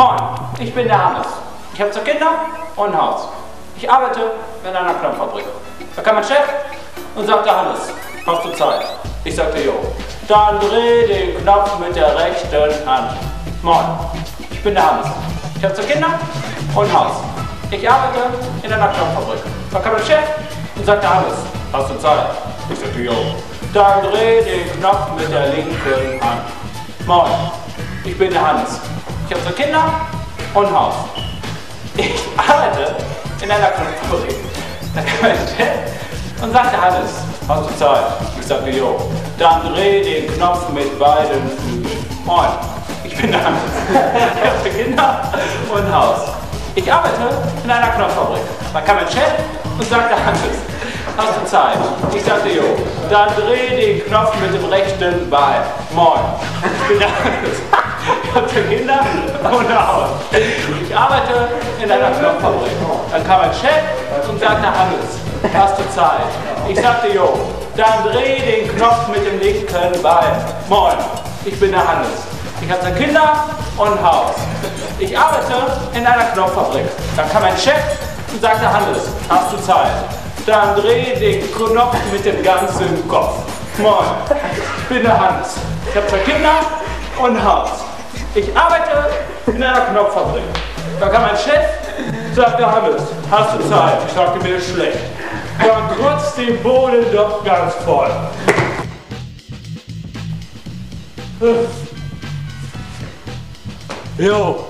Moin, ich bin der Hannes. Ich habe 2 Kinder und ein Haus. Ich arbeite in einer Knopffabrik. Da kam mein Chef und sagte: Hannes, hast du Zeit? Ich sagte: Jo. Dann dreh den Knopf mit der rechten Hand. Moin, ich bin der Hannes. Ich habe 2 Kinder und ein Haus. Ich arbeite in einer Knopffabrik. Da kam mein Chef und sagte: Hannes, hast du Zeit? Ich sagte: Jo. Dann dreh den Knopf mit der linken Hand. Moin, ich bin der Hannes. Ich habe 2 Kinder und ein Haus. Ich arbeite in einer Knopffabrik. Da kam mein Chef und sagte: Hannes, hast du Zeit? Ich sagte: Jo. Dann dreh den Knopf mit beiden Flügeln. Moin, ich bin der Hannes. Ich habe 2 Kinder und ein Haus. Ich arbeite in einer Knopffabrik. Da kam mein Chef und sagte: Hannes, hast du Zeit? Ich sagte: Jo. Dann dreh den Knopf mit dem rechten Bein. Moin, ich bin der Hannes. Ich habe 2 Kinder und ein Haus. Ich arbeite in einer Knopffabrik. Dann kam mein Chef und sagte: Hannes, hast du Zeit? Ich sagte: Jo. Dann dreh den Knopf mit dem linken Bein. Moin, ich bin der Hannes. Ich habe 2 Kinder und ein Haus. Ich arbeite in einer Knopffabrik. Dann kam mein Chef und sagte: Hannes, hast du Zeit? Dann dreh den Knopf mit dem ganzen Kopf. Moin, ich bin der Hannes. Ich habe 2 Kinder und ein Haus. Ich arbeite in einer Knopffabrik. Da kam mein Chef und sagte: Hannes, hast du Zeit? Ich sagte: mir ist schlecht. Dann kurz den Boden doch ganz voll. Jo.